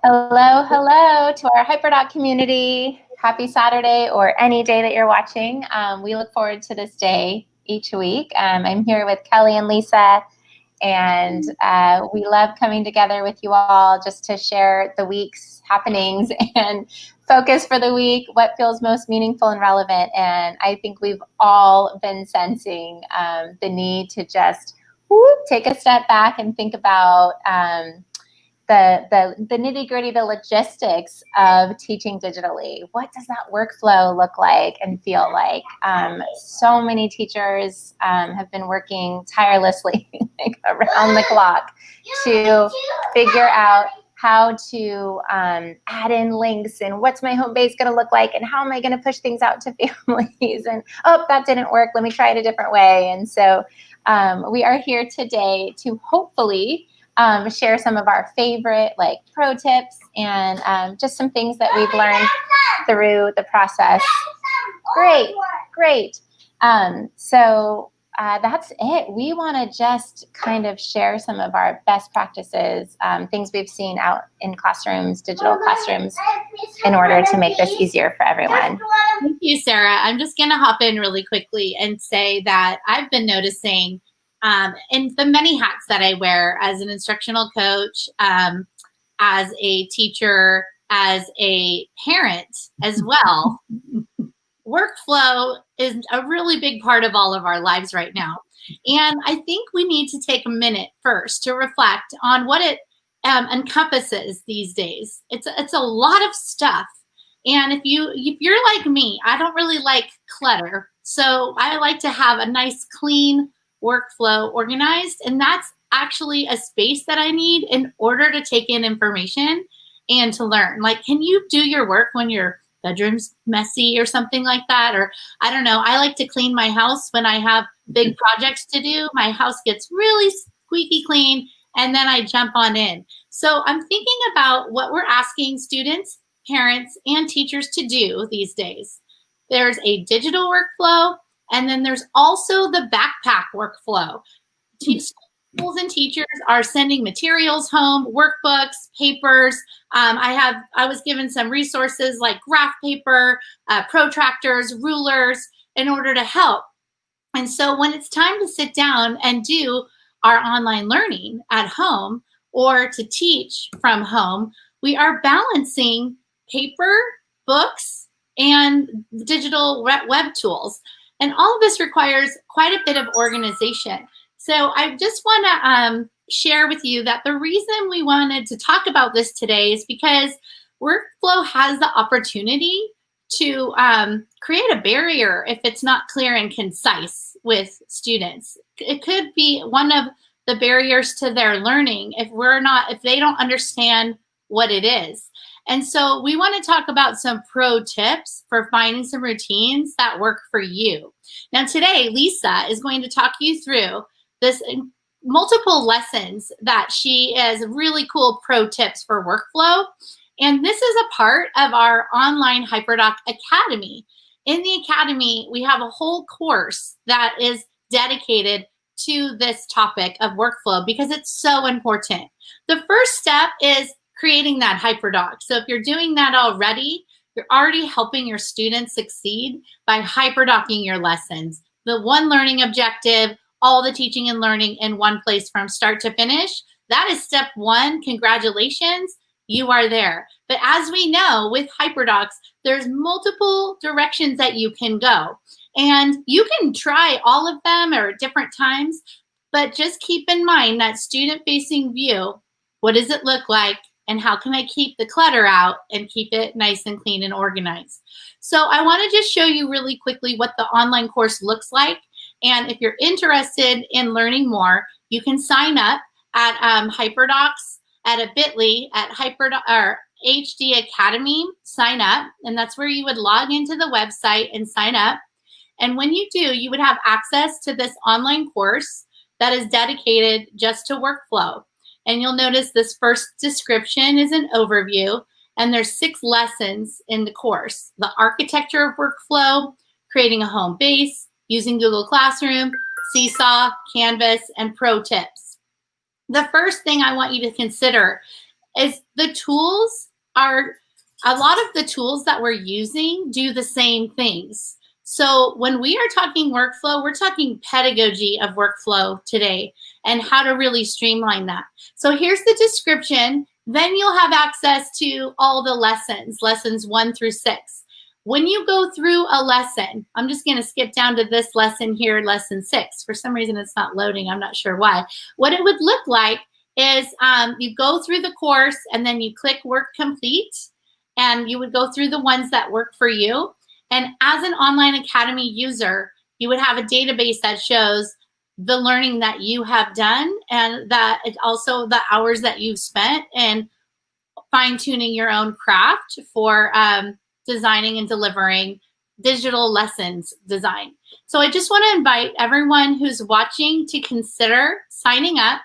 Hello, hello to our HyperDoc community. Happy Saturday or any day that you're watching. We look forward to this day each week. I'm here with Kelly and Lisa, and we love coming together with you all just to share the week's happenings and focus for the week, what feels most meaningful and relevant. And I think we've all been sensing the need to just take a step back and think about the nitty-gritty, the logistics of teaching digitally. What does that workflow look like and feel like? So many teachers have been working tirelessly like around the clock to figure out how to add in links and what's my home base going to look like and how am I going to push things out to families, and that didn't work, let me try it a different way. And so we are here today to hopefully share some of our favorite pro tips and just some things that we've learned through the process. Great. So that's it. We want to just kind of share some of our best practices, things we've seen out in classrooms, digital classrooms, in order to make this easier for everyone. Thank you, Sarah. I'm just going to hop in really quickly and say that I've been noticing in the many hats that I wear as an instructional coach, as a teacher, as a parent as well, workflow is a really big part of all of our lives right now. And I think we need to take a minute first to reflect on what it encompasses these days. It's a lot of stuff. And if you're like me, I don't really like clutter. So I like to have a nice, clean workflow organized, and that's actually a space that I need in order to take in information and to learn. Like, can you do your work when your bedroom's messy or something like that? Or I don't know, I like to clean my house when I have big projects to do. My house gets really squeaky clean and then I jump on in. So I'm thinking about what we're asking students, parents, and teachers to do these days. There's a digital workflow, and then there's also the backpack workflow. Schools and teachers are sending materials home, workbooks, papers. I was given some resources like graph paper, protractors, rulers, in order to help. And so when it's time to sit down and do our online learning at home or to teach from home, we are balancing paper, books, and digital web tools. And all of this requires quite a bit of organization. So I just want to share with you that the reason we wanted to talk about this today is because workflow has the opportunity to create a barrier if it's not clear and concise with students. It could be one of the barriers to their learning if they don't understand what it is. And so we want to talk about some pro tips for finding some routines that work for you. Now today, Lisa is going to talk you through this multiple lessons that she has really cool pro tips for workflow. And this is a part of our online HyperDoc Academy. In the Academy, we have a whole course that is dedicated to this topic of workflow because it's so important. The first step is creating that HyperDoc. So if you're doing that already, you're already helping your students succeed by HyperDocing your lessons. The one learning objective, all the teaching and learning in one place from start to finish. That is step one. Congratulations, you are there. But as we know with HyperDocs, there's multiple directions that you can go. And you can try all of them or at different times, but just keep in mind that student-facing view. What does it look like? And how can I keep the clutter out and keep it nice and clean and organized? So I want to just show you really quickly what the online course looks like. And if you're interested in learning more, you can sign up at HyperDocs at a bit.ly at HD Academy, sign up. And that's where you would log into the website and sign up. And when you do, you would have access to this online course that is dedicated just to workflow. And you'll notice this first description is an overview, and there's 6 lessons in the course. The architecture of workflow, creating a home base, using Google Classroom, Seesaw, Canvas, and pro tips. the first thing I want you to consider is the tools are, a lot of the tools that we're using do the same things. So when we are talking workflow, we're talking pedagogy of workflow today and how to really streamline that. So here's the description. Then you'll have access to all the lessons, lessons 1 through 6. When you go through a lesson, I'm just going to skip down to this lesson here, lesson 6. For some reason, it's not loading. I'm not sure why. What it would look like is you go through the course and then you click work complete, and you would go through the ones that work for you. And as an online academy user, you would have a database that shows the learning that you have done, and that it also the hours that you've spent and fine-tuning your own craft for designing and delivering digital lessons design. So I just want to invite everyone who's watching to consider signing up.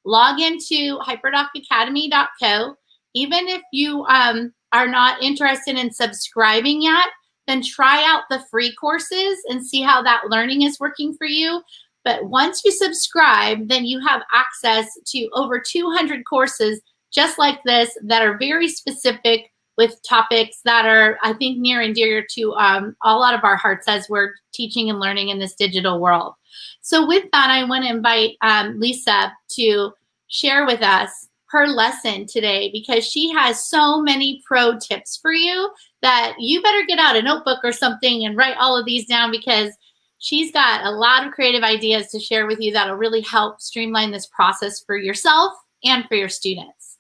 Log into hyperdocacademy.co. Even if you are not interested in subscribing yet, then try out the free courses and see how that learning is working for you. But once you subscribe, then you have access to over 200 courses just like this that are very specific with topics that are, I think, near and dear to a lot of our hearts as we're teaching and learning in this digital world. So with that, I want to invite Lisa to share with us her lesson today, because she has so many pro tips for you that you better get out a notebook or something and write all of these down, because she's got a lot of creative ideas to share with you that'll really help streamline this process for yourself and for your students.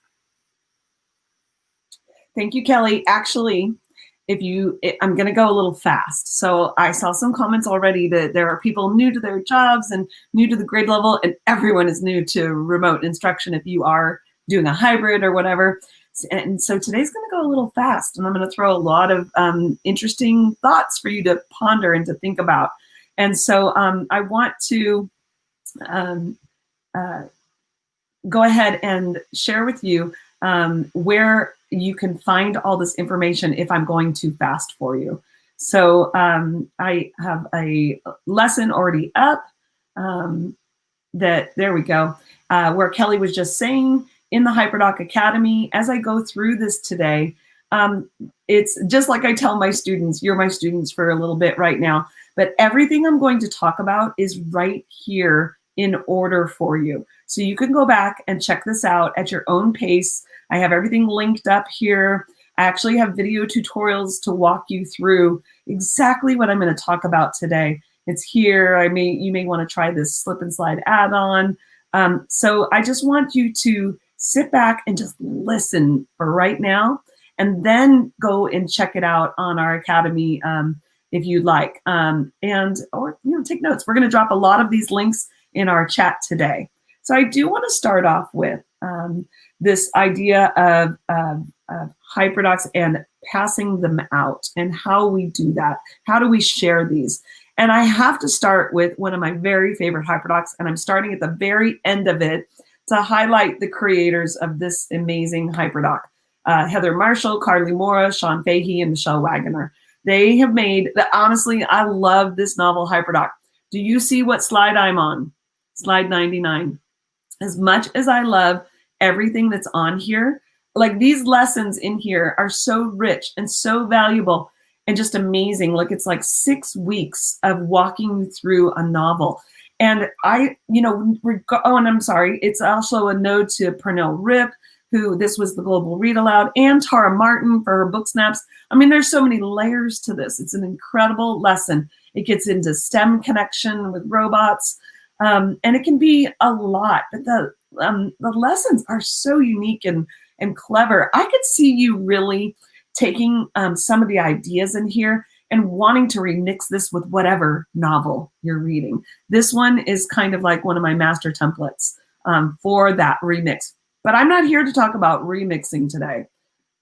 Thank you, Kelly. Actually, I'm going to go a little fast. So I saw some comments already that there are people new to their jobs and new to the grade level, and everyone is new to remote instruction if you are doing a hybrid or whatever. And so today's going to go a little fast, and I'm going to throw a lot of interesting thoughts for you to ponder and to think about. And so I want to go ahead and share with you where you can find all this information if I'm going too fast for you. So I have a lesson already up there we go, where Kelly was just saying in the HyperDoc Academy. As I go through this today, it's just like I tell my students, you're my students for a little bit right now, but everything I'm going to talk about is right here in order for you. So you can go back and check this out at your own pace. I have everything linked up here. I actually have video tutorials to walk you through exactly what I'm going to talk about today. It's here. You may want to try this slip and slide add-on. So I just want you to sit back and just listen for right now, and then go and check it out on our Academy if you'd like, or take notes. We're going to drop a lot of these links in our chat today. So I do want to start off with this idea of HyperDocs and passing them out, and how we do that. How do we share these? And I have to start with one of my very favorite HyperDocs, and I'm starting at the very end of it to highlight the creators of this amazing HyperDoc. Heather Marshall, Carly Mora, Sean Fahey, and Michelle Wagoner. They have made, honestly, I love this novel HyperDoc. Do you see what slide I'm on? Slide 99. As much as I love everything that's on here, like these lessons in here are so rich and so valuable and just amazing. Like it's like 6 weeks of walking you through a novel. And I'm sorry, it's also a node to Pernell Rip, who this was the Global Read Aloud, and Tara Martin for her book snaps. I mean, there's so many layers to this. It's an incredible lesson. It gets into STEM connection with robots, and it can be a lot, but the lessons are so unique and clever. I could see you really taking some of the ideas in here and wanting to remix this with whatever novel you're reading. This one is kind of like one of my master templates for that remix. But I'm not here to talk about remixing today.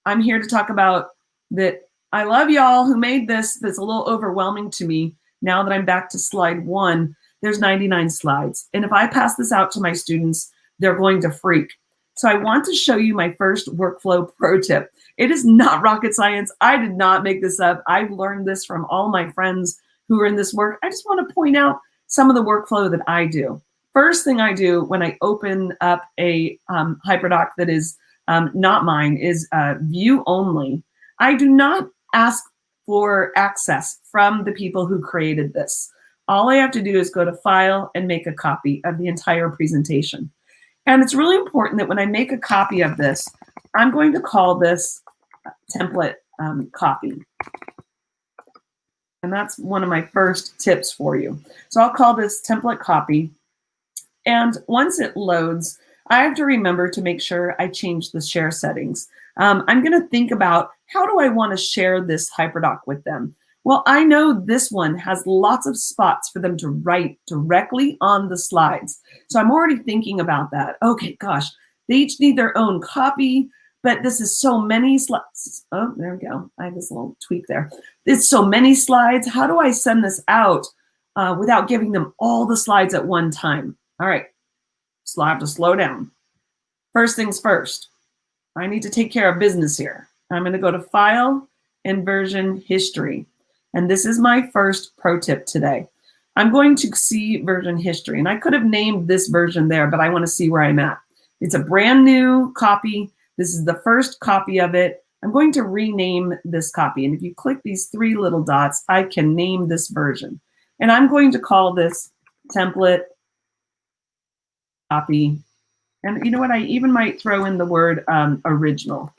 I'm here to talk about that I love y'all who made this. That's a little overwhelming to me now that I'm back to slide 1. There's 99 slides. And if I pass this out to my students, they're going to freak. So I want to show you my first workflow pro tip. It is not rocket science. I did not make this up. I've learned this from all my friends who are in this work. I just want to point out some of the workflow that I do. first thing I do when I open up a HyperDoc that is not mine is view only. I do not ask for access from the people who created this. All I have to do is go to File and make a copy of the entire presentation. And it's really important that when I make a copy of this, I'm going to call this template copy. And that's one of my first tips for you. So I'll call this template copy. And once it loads, I have to remember to make sure I change the share settings. I'm going to think about, how do I want to share this HyperDoc with them? Well, I know this one has lots of spots for them to write directly on the slides. So I'm already thinking about that. Okay, gosh, they each need their own copy, but this is so many slides. Oh, there we go. I have this little tweak there. It's so many slides. How do I send this out without giving them all the slides at one time? All right, so I have to slow down. First things first, I need to take care of business here. I'm going to go to File and Version History. And this is my first pro tip today. I'm going to see version history. And I could have named this version there, but I want to see where I'm at. It's a brand new copy. This is the first copy of it. I'm going to rename this copy. And if you click these three little dots, I can name this version. And I'm going to call this template copy. And you know what? I even might throw in the word original.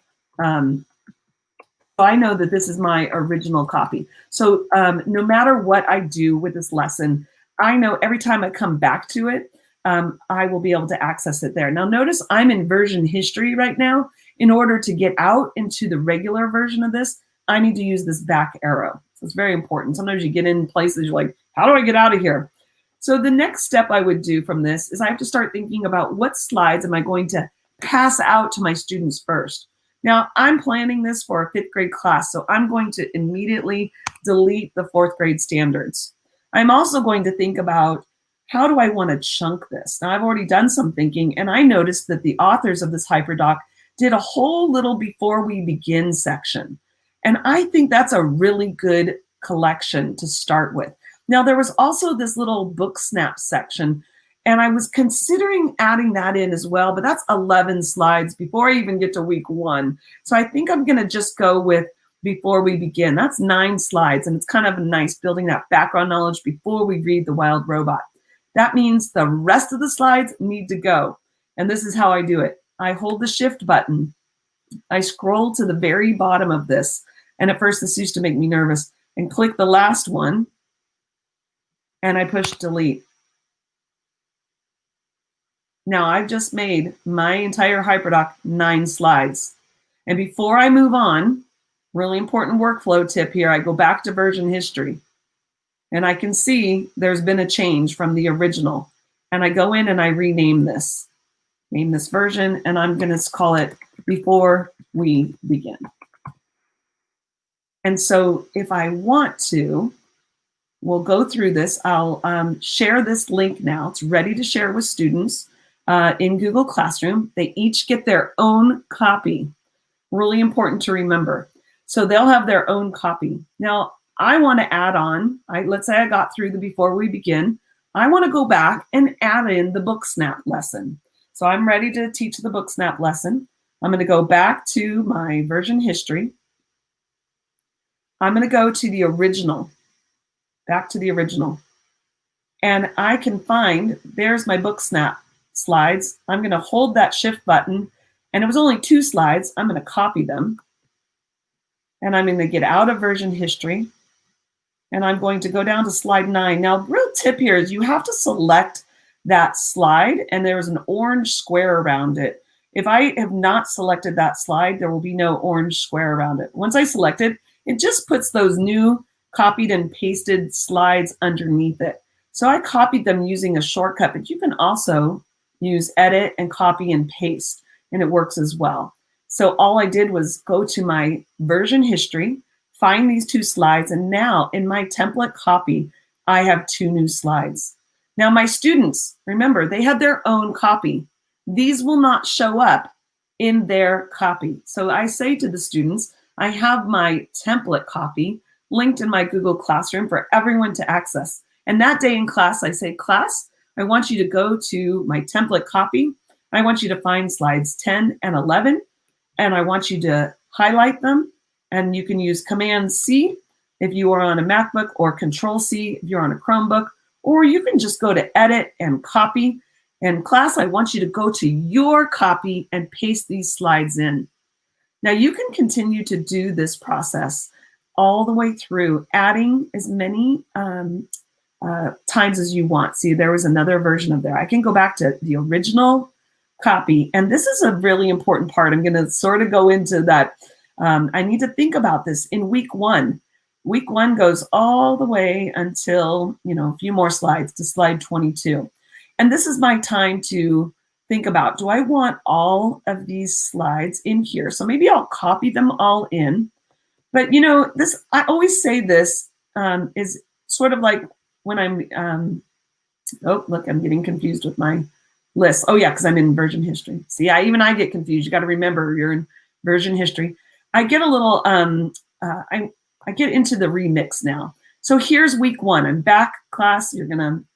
So I know that this is my original copy. So no matter what I do with this lesson, I know every time I come back to it, I will be able to access it there. Now notice I'm in version history right now. In order to get out into the regular version of this, I need to use this back arrow. So it's very important. Sometimes you get in places, you're like, how do I get out of here? So the next step I would do from this is I have to start thinking about what slides am I going to pass out to my students first. Now, I'm planning this for a 5th grade class, so I'm going to immediately delete the 4th grade standards. I'm also going to think about, how do I want to chunk this? Now, I've already done some thinking, and I noticed that the authors of this HyperDoc did a whole little before we begin section. And I think that's a really good collection to start with. Now, there was also this little book snap section, and I was considering adding that in as well, but that's 11 slides before I even get to week 1. So I think I'm going to just go with before we begin. That's 9 slides, and it's kind of nice building that background knowledge before we read The Wild Robot. That means the rest of the slides need to go. And this is how I do it. I hold the Shift button. I scroll to the very bottom of this. And at first, this used to make me nervous. And click the last one. And I push Delete. Now I've just made my entire HyperDoc 9 slides. And before I move on, really important workflow tip here, I go back to version history. And I can see there's been a change from the original. And I go in and I rename this. Name this version, and I'm going to call it Before We Begin. And so if I want to, we'll go through this. I'll share this link now. It's ready to share with students in Google Classroom. They each get their own copy. Really important to remember. So they'll have their own copy. Now, I want to add on, let's say I got through the Before We Begin. I want to go back and add in the Book Snap lesson. So I'm ready to teach the Book Snap lesson. I'm going to go back to my version history. I'm going to go to the original, back to the original. And I can find, there's my Book Snap slides. I'm going to hold that Shift button, and it was only 2 slides. I'm going to copy them. And I'm going to get out of version history. And I'm going to go down to slide 9. Now, real tip here is you have to select that slide, and there's an orange square around it. If I have not selected that slide, there will be no orange square around it. Once I select it, it just puts those new copied and pasted slides underneath it. So I copied them using a shortcut, but you can also use edit and copy and paste, and it works as well. So all I did was go to my version history, find these 2 slides, and now in my template copy, I have 2 new slides. Now my students, remember, they had their own copy. These will not show up in their copy. So I say to the students, I have my template copy linked in my Google Classroom for everyone to access. And that day in class, I say, class, I want you to go to my template copy. I want you to find slides 10 and 11, and I want you to highlight them, and you can use Command C if you are on a MacBook, or Control C if you're on a Chromebook, or you can just go to Edit and Copy. And class, I want you to go to your copy and paste these slides in. Now you can continue to do this process all the way through, adding as many times as you want. See, there was another version of there. I can go back to the original copy, and this is a really important part. I'm going to sort of go into that. I need to think about this in week one. Week one goes all the way until, a few more slides to slide 22. And this is my time to think about, do I want all of these slides in here? So maybe I'll copy them all in. But this, I always say this is sort of like when I'm, oh, look, I'm getting confused with my list. Oh yeah, because I'm in version history. See, even I get confused. You got to remember you're in version history. I get a little, I get into the remix now. So here's week one. I'm back, class.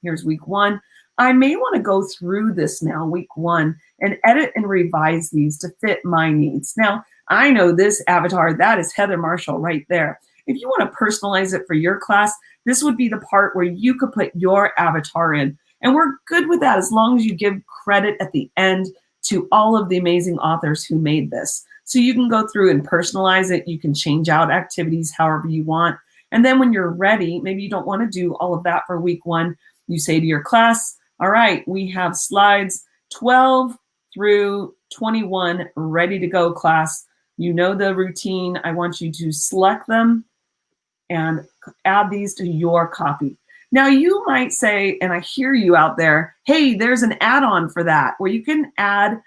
Here's week one. I may want to go through this now, week one, and edit and revise these to fit my needs. Now, I know this avatar, that is Heather Marshall right there. If you want to personalize it for your class, this would be the part where you could put your avatar in. And we're good with that as long as you give credit at the end to all of the amazing authors who made this. So you can go through and personalize it. You can change out activities however you want. And then when you're ready, maybe you don't want to do all of that for week one. You say to your class, all right, we have slides 12 through 21 ready to go, class. You know the routine. I want you to select them and add these to your copy. Now you might say, and I hear you out there, hey, there's an add-on for that where you can add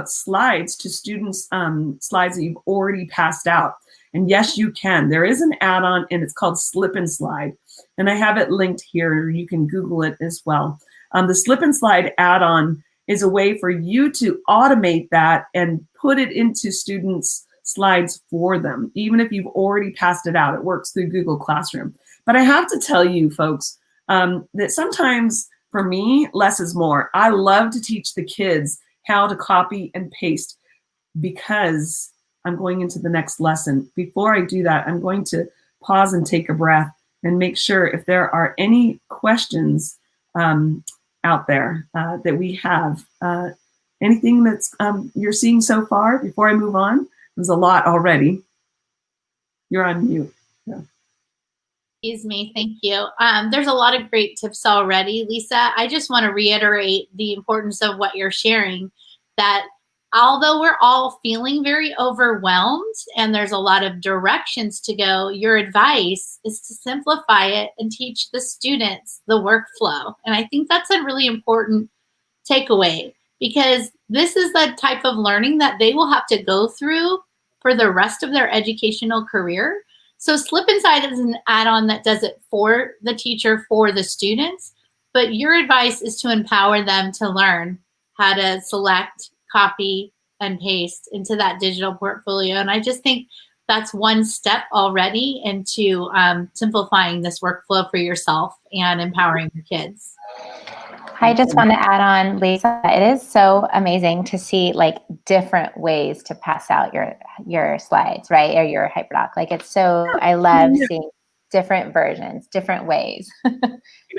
slides to students' slides that you've already passed out. And yes, you can. There is an add-on, and it's called Slip and Slide. And I have it linked here. You can Google it as well. The Slip and Slide add-on is a way for you to automate that and put it into students' slides for them. Even if you've already passed it out, it works through Google Classroom. But I have to tell you, folks, that sometimes for me, less is more. I love to teach the kids how to copy and paste because I'm going into the next lesson. Before I do that, I'm going to pause and take a breath and make sure if there are any questions out there that we have. Anything that's you're seeing so far before I move on? There's a lot already. You're on mute. Yeah. Excuse me, thank you. There's a lot of great tips already, Lisa. I just want to reiterate the importance of what you're sharing, that although we're all feeling very overwhelmed and there's a lot of directions to go, your advice is to simplify it and teach the students the workflow. And I think that's a really important takeaway because this is the type of learning that they will have to go through for the rest of their educational career. So Slip Inside is an add-on that does it for the teacher, for the students, but your advice is to empower them to learn how to select, copy, and paste into that digital portfolio. And I just think that's one step already into simplifying this workflow for yourself and empowering your kids. I just want to add on, Lisa, it is so amazing to see like different ways to pass out your slides, right? Or your HyperDoc. Like it's so, I love seeing different versions, different ways. I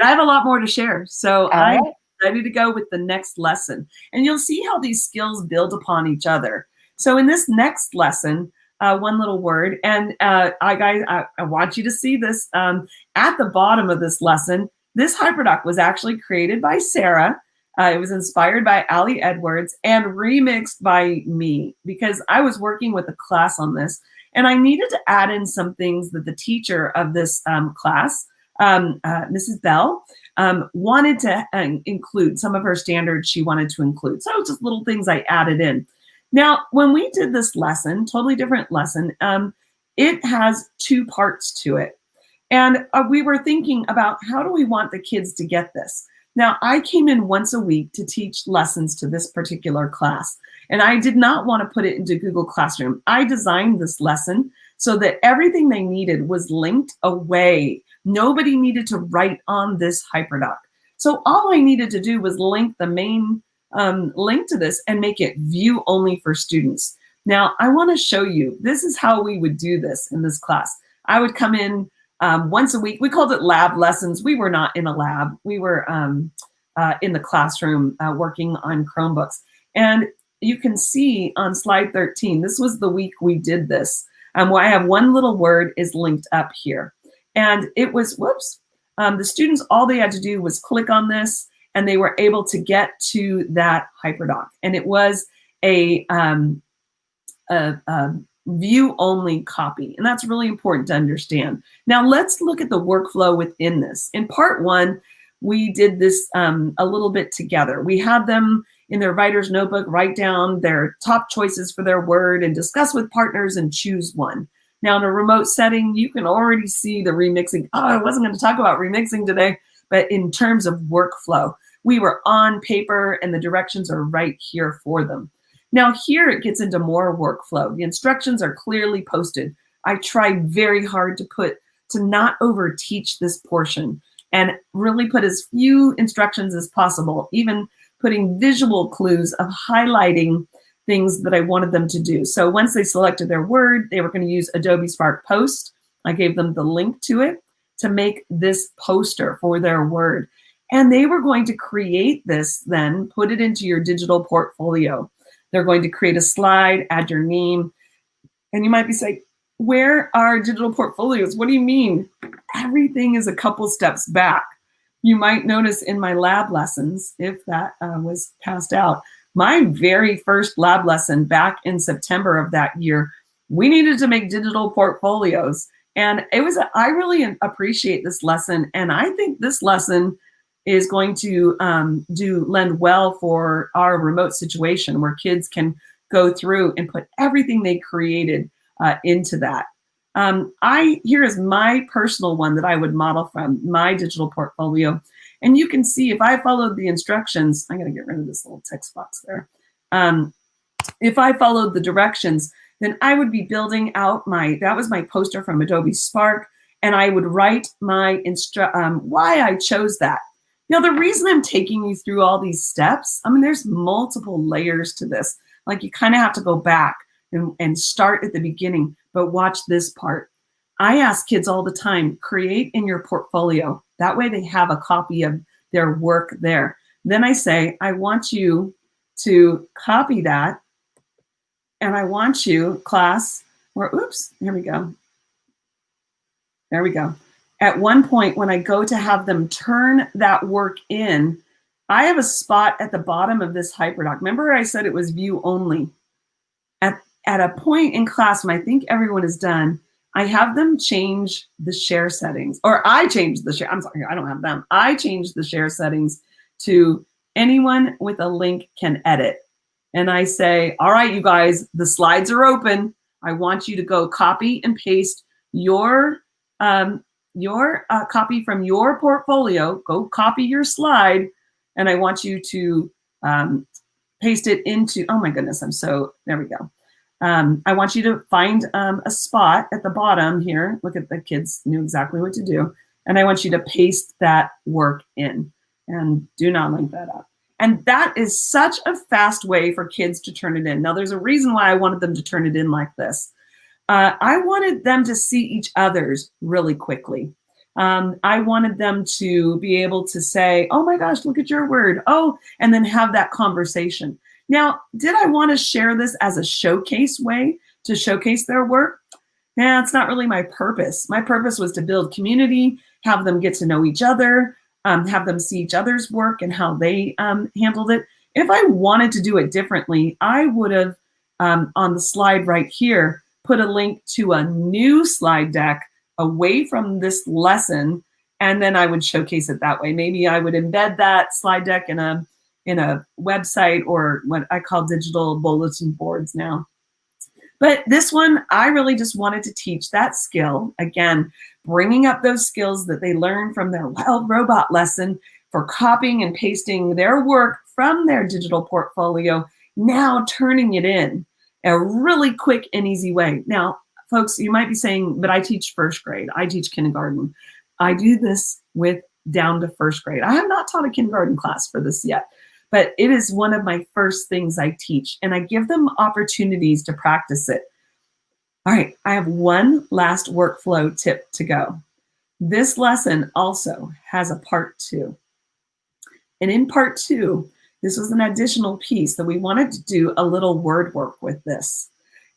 have a lot more to share. So I'm ready to go with the next lesson. And you'll see how these skills build upon each other. So in this next lesson, one little word, and I want you to see this at the bottom of this lesson. This HyperDoc was actually created by Sarah. It was inspired by Ali Edwards and remixed by me because I was working with a class on this and I needed to add in some things that the teacher of this class, Mrs. Bell, wanted to include. Some of her standards she wanted to include. So just little things I added in. Now, when we did this lesson, totally different lesson, it has two parts to it. And we were thinking about how do we want the kids to get this? Now, I came in once a week to teach lessons to this particular class, and I did not want to put it into Google Classroom. I designed this lesson so that everything they needed was linked away. Nobody needed to write on this HyperDoc. So all I needed to do was link the main link to this and make it view only for students. Now, I want to show you, this is how we would do this in this class. I would come in once a week. We called it lab lessons. We were not in a lab. We were in the classroom working on Chromebooks. And you can see on slide 13, this was the week we did this. Where I have one little word is linked up here. And it was, whoops, the students, all they had to do was click on this and they were able to get to that HyperDoc. And it was a view only copy. And that's really important to understand. Now let's look at the workflow within this. In part one, we did this a little bit together. We had them in their writer's notebook write down their top choices for their word and discuss with partners and choose one. Now in a remote setting, you can already see the remixing. Oh, I wasn't going to talk about remixing today, but in terms of workflow, we were on paper and the directions are right here for them. Now here it gets into more workflow. The instructions are clearly posted. I tried very hard to not over teach this portion and really put as few instructions as possible, even putting visual clues of highlighting things that I wanted them to do. So once they selected their word, they were going to use Adobe Spark Post. I gave them the link to it to make this poster for their word. And they were going to create this then, put it into your digital portfolio. They're going to create a slide, add your name. And you might be saying, where are digital portfolios? What do you mean? Everything is a couple steps back. You might notice in my lab lessons, if that was passed out, my very first lab lesson back in September of that year, we needed to make digital portfolios. And I really appreciate this lesson. And I think this lesson is going to lend well for our remote situation where kids can go through and put everything they created into that. Here is my personal one that I would model from my digital portfolio. And you can see if I followed the instructions, I'm going to get rid of this little text box there. If I followed the directions, then I would be building out that was my poster from Adobe Spark, and I would write my why I chose that. Now, the reason I'm taking you through all these steps, I mean, there's multiple layers to this. Like you kind of have to go back and start at the beginning, but watch this part. I ask kids all the time, create in your portfolio. That way they have a copy of their work there. Then I say, I want you to copy that. And I want you, class, here we go. There we go. At one point, when I go to have them turn that work in, I have a spot at the bottom of this HyperDoc. Remember I said it was view only. At a point in class when I think everyone is done, I have them change the share settings, or I change the share, I'm sorry, I don't have them. I change the share settings to anyone with a link can edit. And I say, all right, you guys, the slides are open. I want you to go copy and paste your copy from your portfolio, go copy your slide. And I want you to paste it into, oh my goodness, there we go. I want you to find a spot at the bottom here. Look at the kids knew exactly what to do. And I want you to paste that work in and do not link that up. And that is such a fast way for kids to turn it in. Now, there's a reason why I wanted them to turn it in like this. I wanted them to see each other's really quickly. I wanted them to be able to say, oh my gosh, look at your word. Oh, and then have that conversation. Now, did I want to share this as a showcase way to showcase their work? Yeah, it's not really my purpose. My purpose was to build community, have them get to know each other, have them see each other's work and how they handled it. If I wanted to do it differently, I would have, on the slide right here, put a link to a new slide deck away from this lesson, and then I would showcase it that way. Maybe I would embed that slide deck in a website, or what I call digital bulletin boards now. But this one, I really just wanted to teach that skill. Again, bringing up those skills that they learned from their wild robot lesson for copying and pasting their work from their digital portfolio, now turning it in a really quick and easy way. Now, folks, you might be saying, but I teach first grade, I teach kindergarten. I do this with down to first grade. I have not taught a kindergarten class for this yet, but it is one of my first things I teach, and I give them opportunities to practice it. All right, I have one last workflow tip to go. This lesson also has a part 2. And in part 2, this was an additional piece that we wanted to do a little word work with this.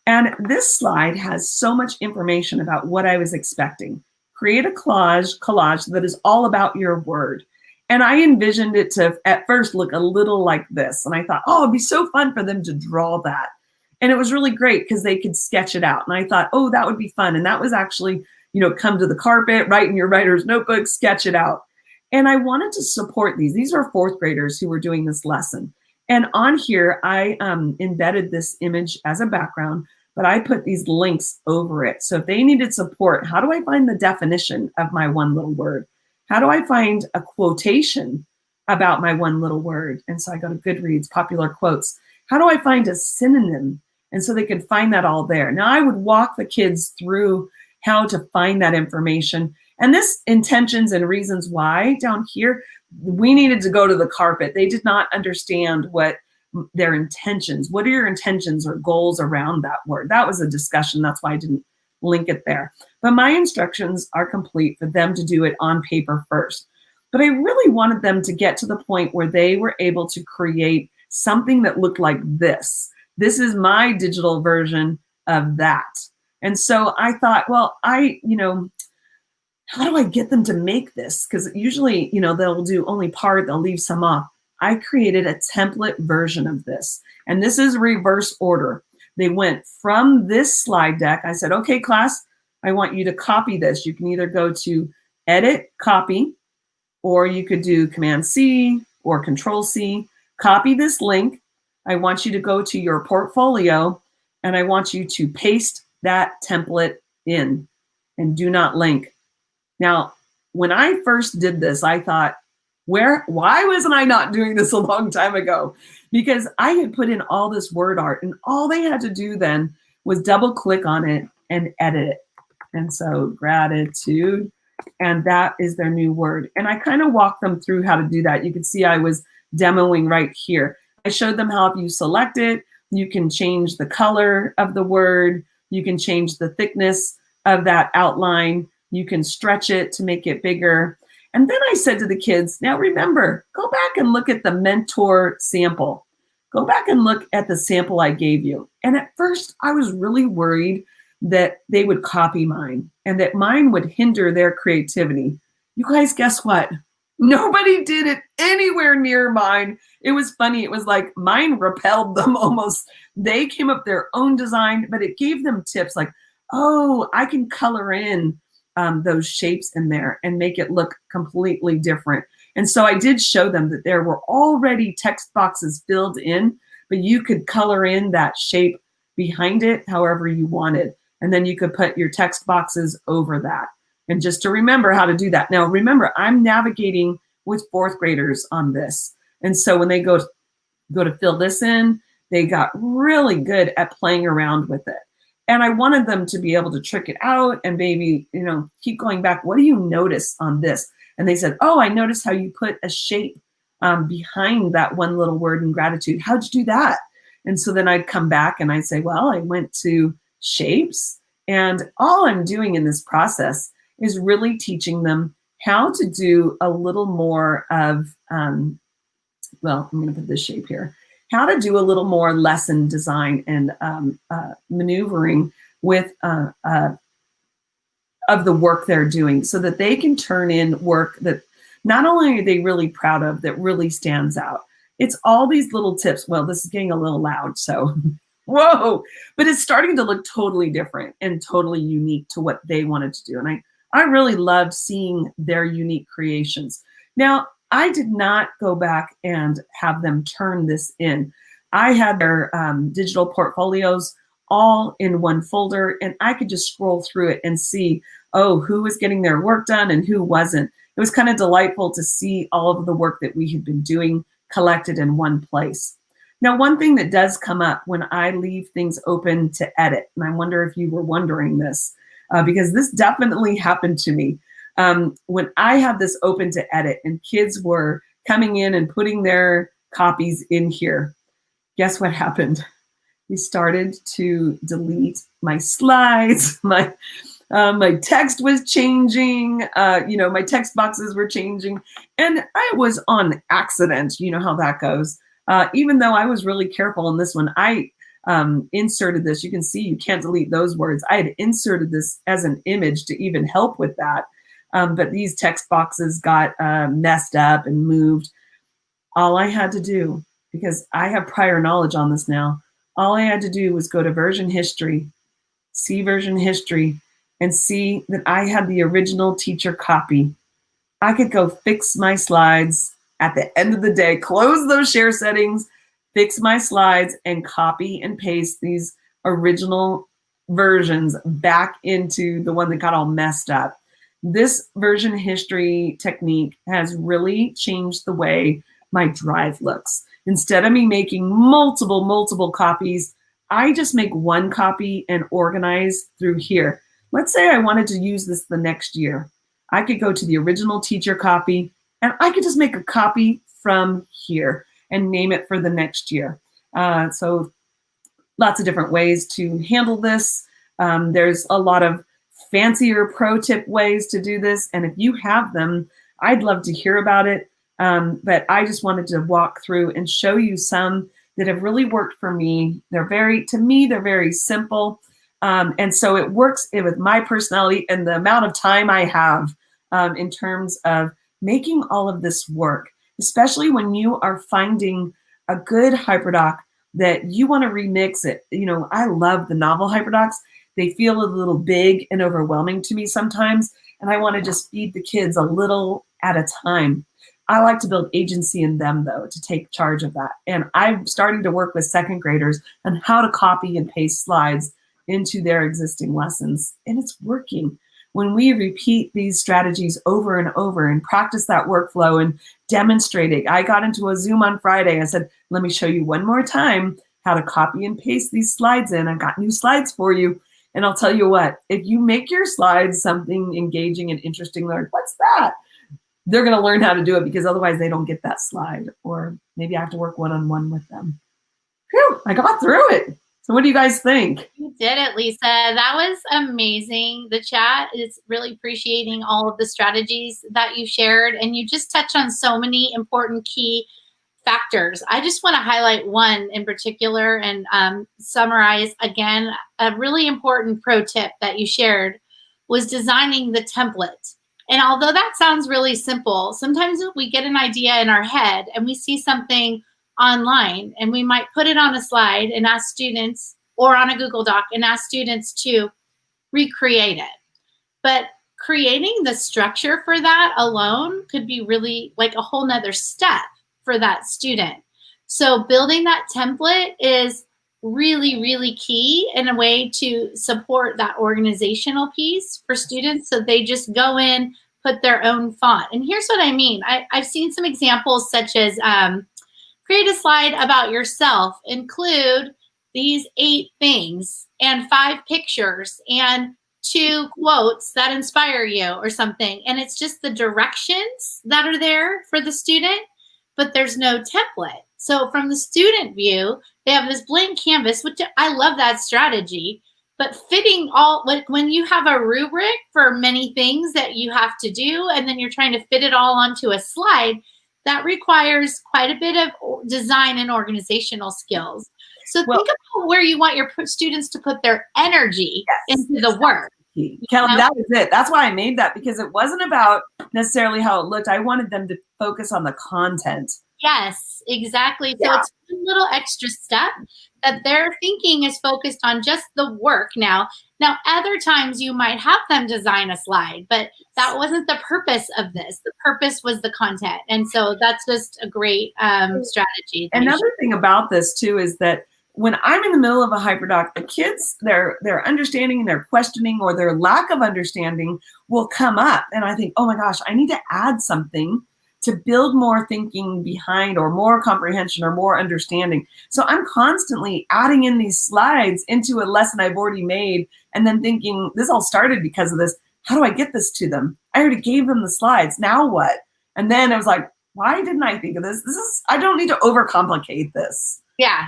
And this slide has so much information about what I was expecting. Create a collage that is all about your word. And I envisioned it to, at first, look a little like this. And I thought, oh, it'd be so fun for them to draw that. And it was really great because they could sketch it out. And I thought, oh, that would be fun. And that was actually, come to the carpet, write in your writer's notebook, sketch it out. And I wanted to support these. These are 4th graders who were doing this lesson. And on here, I embedded this image as a background, but I put these links over it. So if they needed support, how do I find the definition of my one little word? How do I find a quotation about my one little word? And so I go to Goodreads, popular quotes. How do I find a synonym? And so they could find that all there. Now I would walk the kids through how to find that information. And this intentions and reasons why down here, we needed to go to the carpet. They did not understand what their intentions, what are your intentions or goals around that word? That was a discussion. That's why I didn't link it there. But my instructions are complete for them to do it on paper first. But I really wanted them to get to the point where they were able to create something that looked like this. This is my digital version of that. And so I thought, well, how do I get them to make this? Because usually, they'll do only part, they'll leave some off. I created a template version of this. And this is reverse order. They went from this slide deck. I said, okay, class, I want you to copy this. You can either go to edit, copy, or you could do Command C or Control C. Copy this link. I want you to go to your portfolio and I want you to paste that template in and do not link. Now, when I first did this, I thought, why wasn't I not doing this a long time ago? Because I had put in all this word art and all they had to do then was double click on it and edit it. And so gratitude, and that is their new word. And I kind of walked them through how to do that. You can see I was demoing right here. I showed them how if you select it, you can change the color of the word. You can change the thickness of that outline. You can stretch it to make it bigger. And then I said to the kids, now remember, go back and look at the mentor sample. Go back and look at the sample I gave you. And at first I was really worried that they would copy mine and that mine would hinder their creativity. You guys, guess what? Nobody did it anywhere near mine. It was funny. It was like mine repelled them almost. They came up with their own design, but it gave them tips like, oh, I can color in those shapes in there and make it look completely different. And so I did show them that there were already text boxes filled in, but you could color in that shape behind it however you wanted. And then you could put your text boxes over that. And just to remember how to do that. Now, remember, I'm navigating with 4th graders on this. And so when they go to fill this in, they got really good at playing around with it. And I wanted them to be able to trick it out and maybe, keep going back. What do you notice on this? And they said, oh, I noticed how you put a shape behind that one little word in gratitude. How'd you do that? And so then I'd come back and I'd say, well, I went to shapes. And all I'm doing in this process is really teaching them how to do a little more of, I'm going to put this shape here. How to do a little more lesson design and maneuvering with of the work they're doing so that they can turn in work that not only are they really proud of, that really stands out. It's all these little tips. Well, this is getting a little loud, so whoa, but it's starting to look totally different and totally unique to what they wanted to do. And I really loved seeing their unique creations. Now, I did not go back and have them turn this in. I had their digital portfolios all in one folder, and I could just scroll through it and see, oh, who was getting their work done and who wasn't. It was kind of delightful to see all of the work that we had been doing collected in one place. Now, one thing that does come up when I leave things open to edit, and I wonder if you were wondering this, because this definitely happened to me. when I had this open to edit and kids were coming in and putting their copies in here, guess what happened? We started to delete my slides, my text was changing, my text boxes were changing, and I was on accident. You know how that goes. Even though I was really careful in this one, I inserted this. You can see you can't delete those words. I had inserted this as an image to even help with that. But these text boxes got messed up and moved. All I had to do, because I have prior knowledge on this now, all I had to do was go to version history, see version history, and see that I had the original teacher copy. I could go fix my slides at the end of the day, close those share settings, fix my slides, and copy and paste these original versions back into the one that got all messed up. This version history technique has really changed the way my drive looks. Instead of me making multiple copies, I just make one copy and organize through here. Let's say I wanted to use this the next year. I could go to the original teacher copy and I could just make a copy from here and name it for the next year. So lots of different ways to handle this. There's a lot of fancier pro tip ways to do this. And if you have them, I'd love to hear about it. But I just wanted to walk through and show you some that have really worked for me. They're very simple. And so it works with my personality and the amount of time I have in terms of making all of this work, especially when you are finding a good HyperDoc that you want to remix it. I love the novel HyperDocs. They feel a little big and overwhelming to me sometimes, and I want to just feed the kids a little at a time. I like to build agency in them, though, to take charge of that. And I'm starting to work with second graders on how to copy and paste slides into their existing lessons, and it's working. When we repeat these strategies over and over and practice that workflow and demonstrate it. I got into a Zoom on Friday. I said, let me show you one more time how to copy and paste these slides in. I've got new slides for you. And I'll tell you what, if you make your slides something engaging and interesting, like, what's that? They're going to learn how to do it, because otherwise they don't get that slide. Or maybe I have to work one-on-one with them. Whew, I got through it. So what do you guys think? You did it, Lisa. That was amazing. The chat is really appreciating all of the strategies that you shared, and you just touched on so many important key factors. I just want to highlight one in particular and summarize again. A really important pro tip that you shared was designing the template. And although that sounds really simple, sometimes we get an idea in our head and we see something online and we might put it on a slide and ask students, or on a Google Doc, and ask students to recreate it. But creating the structure for that alone could be really like a whole nother step for that student. So building that template is really, really key in a way to support that organizational piece for students, so they just go in, put their own font. And here's what I mean. I've seen some examples such as create a slide about yourself, include these 8 things and 5 pictures and 2 quotes that inspire you or something. And it's just the directions that are there for the student, but there's no template. So from the student view, they have this blank canvas, which I love that strategy, but fitting all, like when you have a rubric for many things that you have to do, and then you're trying to fit it all onto a slide, that requires quite a bit of design and organizational skills. So think about where you want your students to put their energy into the work. Kelly, that was it. That's why I made that, because it wasn't about necessarily how it looked. I wanted them to focus on the content. Yes, exactly. So it's a little extra step that their thinking is focused on just the work. Now, other times you might have them design a slide, but that wasn't the purpose of this. The purpose was the content. And so that's just a great strategy. Another thing about this too is that when I'm in the middle of a HyperDoc, the kids, their understanding and their questioning or their lack of understanding will come up. And I think, oh my gosh, I need to add something to build more thinking behind, or more comprehension, or more understanding. So I'm constantly adding in these slides into a lesson I've already made, and then thinking, this all started because of this. How do I get this to them? I already gave them the slides. Now what? And then I was like, why didn't I think of this? I don't need to overcomplicate this. Yeah.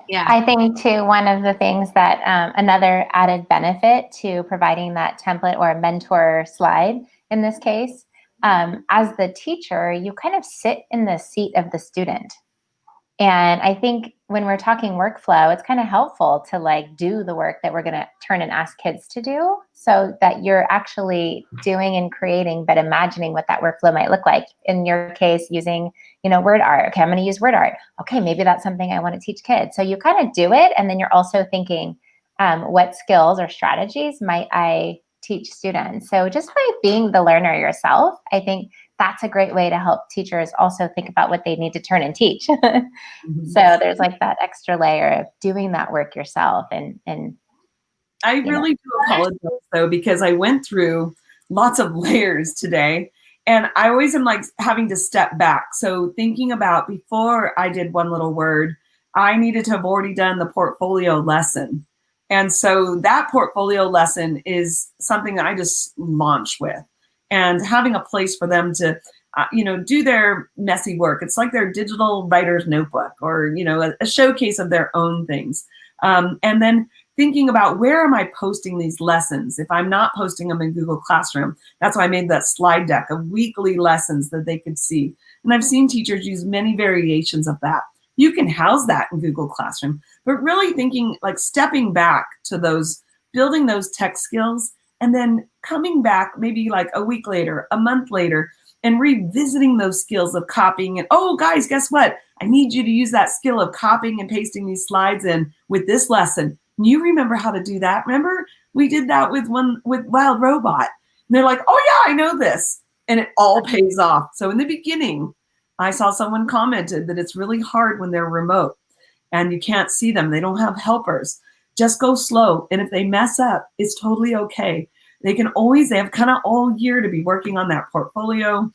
Yeah. I think too, one of the things that another added benefit to providing that template or a mentor slide in this case, as the teacher, you kind of sit in the seat of the student. And I think when we're talking workflow, it's kind of helpful to like do the work that we're going to turn and ask kids to do, so that you're actually doing and creating, but imagining what that workflow might look like. In your case, using, word art. Okay, I'm going to use word art. Okay, maybe that's something I want to teach kids. So you kind of do it. And then you're also thinking, what skills or strategies might I teach students? So just by being the learner yourself, I think that's a great way to help teachers also think about what they need to turn and teach. So there's like that extra layer of doing that work yourself. And I really do apologize though, because I went through lots of layers today, and I always am like having to step back. So thinking about, before I did one little word, I needed to have already done the portfolio lesson. And so that portfolio lesson is something that I just launched with, and having a place for them to, do their messy work. It's like their digital writer's notebook, or, a showcase of their own things. And then thinking about, where am I posting these lessons? If I'm not posting them in Google Classroom, that's why I made that slide deck of weekly lessons that they could see. And I've seen teachers use many variations of that. You can house that in Google Classroom, but really thinking, like stepping back to those, building those tech skills, and then coming back maybe like a week later, a month later, and revisiting those skills of copying. And, oh, guys, guess what? I need you to use that skill of copying and pasting these slides in with this lesson. You remember how to do that? Remember, we did that with Wild Robot. And they're like, oh yeah, I know this. And it all pays off. So in the beginning, I saw someone commented that it's really hard when they're remote and you can't see them. They don't have helpers. Just go slow. And if they mess up, it's totally okay. They have kind of all year to be working on that portfolio.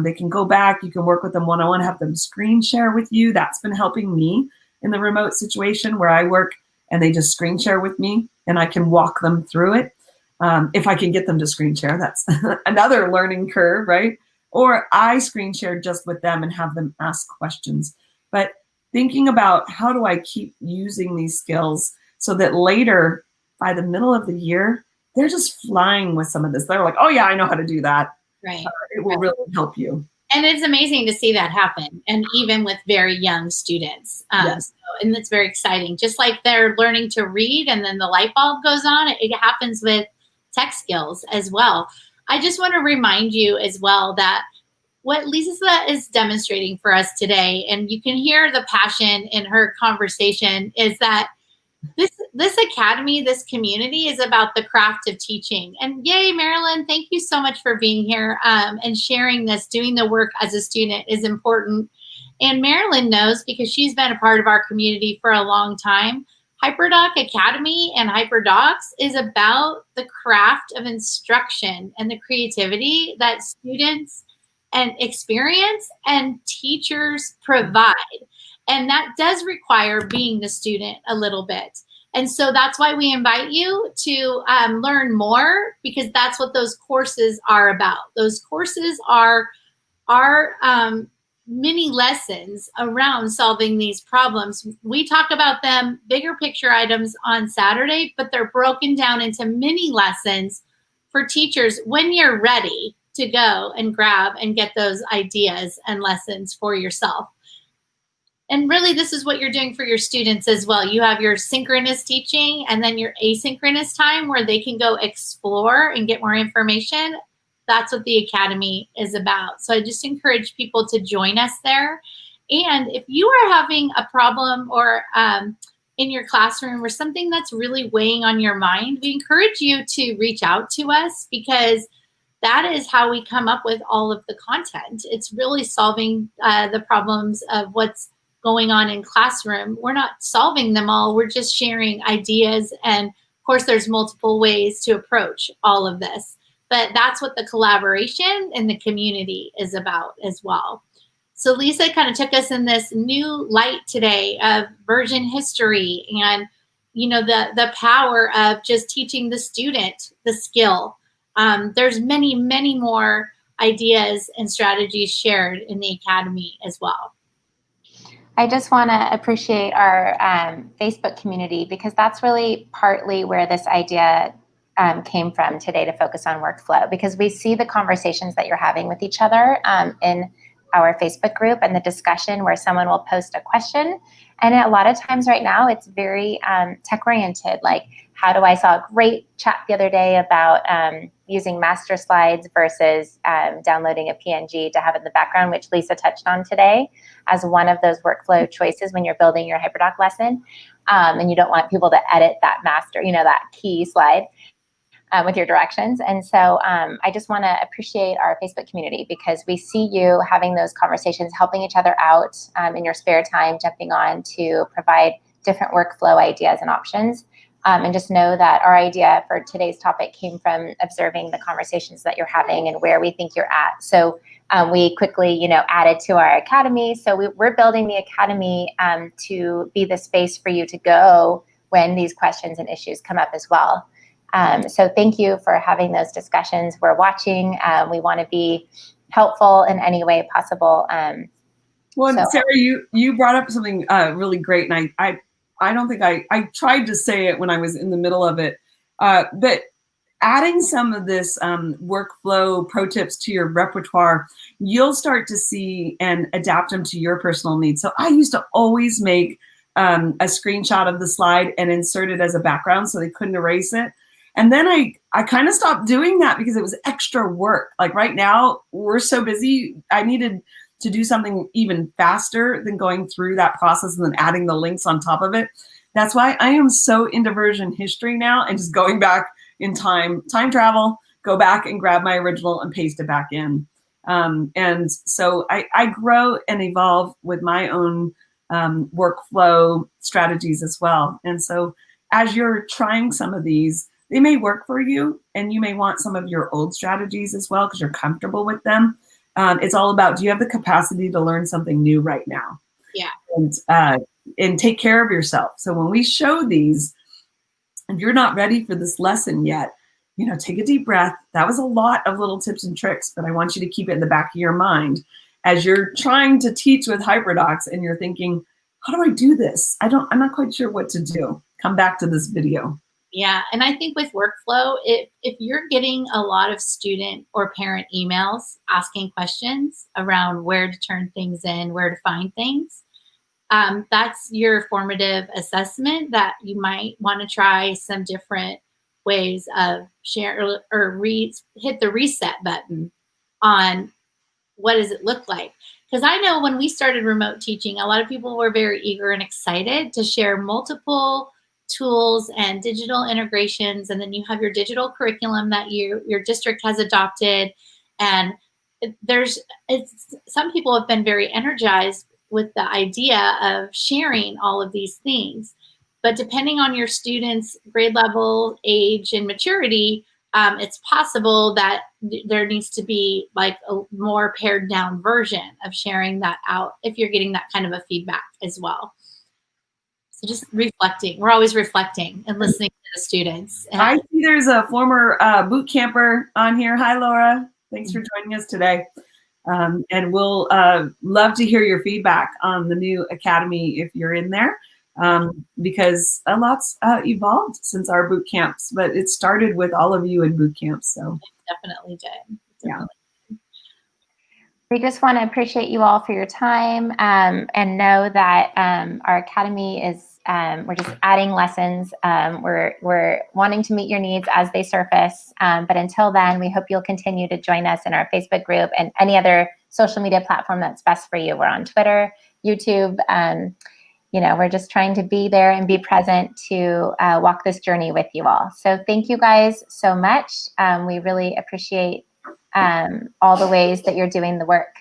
They can go back. You can work with them one-on-one, have them screen share with you. That's been helping me in the remote situation where I work, and they just screen share with me, and I can walk them through it. If I can get them to screen share, that's another learning curve, right? Or I screen share just with them and have them ask questions. But thinking about, how do I keep using these skills so that later, by the middle of the year, they're just flying with some of this. They're like, oh yeah, I know how to do that. Right. It will really help you. And it's amazing to see that happen, and even with very young students. Yes. And it's very exciting. Just like they're learning to read and then the light bulb goes on, it happens with tech skills as well. I just want to remind you as well that what Lisa is demonstrating for us today, and you can hear the passion in her conversation, is that this academy, this community, is about the craft of teaching. And yay, Marilyn, thank you so much for being here and sharing this. Doing the work as a student is important. And Marilyn knows, because she's been a part of our community for a long time. HyperDoc Academy and HyperDocs is about the craft of instruction and the creativity that students and experience and teachers provide. And that does require being the student a little bit. And so that's why we invite you to learn more, because that's what those courses are about. Those courses are mini lessons around solving these problems. We talk about them, bigger picture items, on Saturday, but they're broken down into mini lessons for teachers when you're ready to go and grab and get those ideas and lessons for yourself. And really, this is what you're doing for your students as well. You have your synchronous teaching and then your asynchronous time where they can go explore and get more information. That's what the Academy is about. So I just encourage people to join us there. And if you are having a problem or in your classroom or something that's really weighing on your mind, we encourage you to reach out to us, because that is how we come up with all of the content. It's really solving the problems of what's going on in classroom. We're not solving them all. We're just sharing ideas. And of course, there's multiple ways to approach all of this. But that's what the collaboration and the community is about as well. So Lisa kind of took us in this new light today of version history and, the power of just teaching the student the skill There's many, many more ideas and strategies shared in the Academy as well. I just want to appreciate our Facebook community, because that's really partly where this idea came from today, to focus on workflow, because we see the conversations that you're having with each other in our Facebook group, and the discussion where someone will post a question. And a lot of times right now, it's very tech oriented. Like, how do I saw a great chat the other day about using master slides versus downloading a PNG to have in the background, which Lisa touched on today as one of those workflow choices when you're building your HyperDoc lesson. And you don't want people to edit that master, that key slide with your directions. And so I just want to appreciate our Facebook community, because we see you having those conversations, helping each other out in your spare time, jumping on to provide different workflow ideas and options. And just know that our idea for today's topic came from observing the conversations that you're having and where we think you're at. So we quickly, added to our Academy. So we're building the Academy to be the space for you to go when these questions and issues come up as well. So thank you for having those discussions. We're watching. We want to be helpful in any way possible. Well, Sarah, you brought up something really great, and I don't think I tried to say it when I was in the middle of it, but adding some of this workflow pro tips to your repertoire, you'll start to see and adapt them to your personal needs. So I used to always make a screenshot of the slide and insert it as a background so they couldn't erase it. And then I kind of stopped doing that because it was extra work. Like right now, we're so busy. I needed to do something even faster than going through that process and then adding the links on top of it. That's why I am so into version history now, and just going back in time travel, go back and grab my original and paste it back in. And so I grow and evolve with my own workflow strategies as well. And so as you're trying some of these, they may work for you, and you may want some of your old strategies as well because you're comfortable with them. It's all about, do you have the capacity to learn something new right now? Yeah. And take care of yourself. So when we show these, if you're not ready for this lesson yet, take a deep breath. That was a lot of little tips and tricks, but I want you to keep it in the back of your mind as you're trying to teach with HyperDocs and you're thinking, how do I do this? I'm not quite sure what to do. Come back to this video. Yeah, and I think with workflow, if you're getting a lot of student or parent emails asking questions around where to turn things in, where to find things, that's your formative assessment that you might want to try some different ways of share or hit the reset button on what does it look like. Because I know when we started remote teaching, a lot of people were very eager and excited to share multiple tools and digital integrations, and then you have your digital curriculum that your district has adopted, and some people have been very energized with the idea of sharing all of these things, but depending on your students' grade level, age, and maturity, it's possible that there needs to be like a more pared down version of sharing that out if you're getting that kind of a feedback as well. So just reflecting. We're always reflecting and listening to the students. I see there's a former boot camper on here. Hi, Laura. Thanks for joining us today. And we'll love to hear your feedback on the new Academy if you're in there, because a lot's evolved since our boot camps, but it started with all of you in boot camps. So it definitely did. Yeah. We just want to appreciate you all for your time, and know that our Academy is, we're just adding lessons. We're wanting to meet your needs as they surface. But until then, we hope you'll continue to join us in our Facebook group and any other social media platform that's best for you. We're on Twitter, YouTube. We're just trying to be there and be present to walk this journey with you all. So thank you guys so much. We really appreciate all the ways that you're doing the work.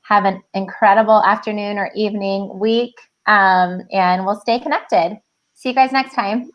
Have an incredible afternoon or evening, week, and we'll stay connected. See you guys next time.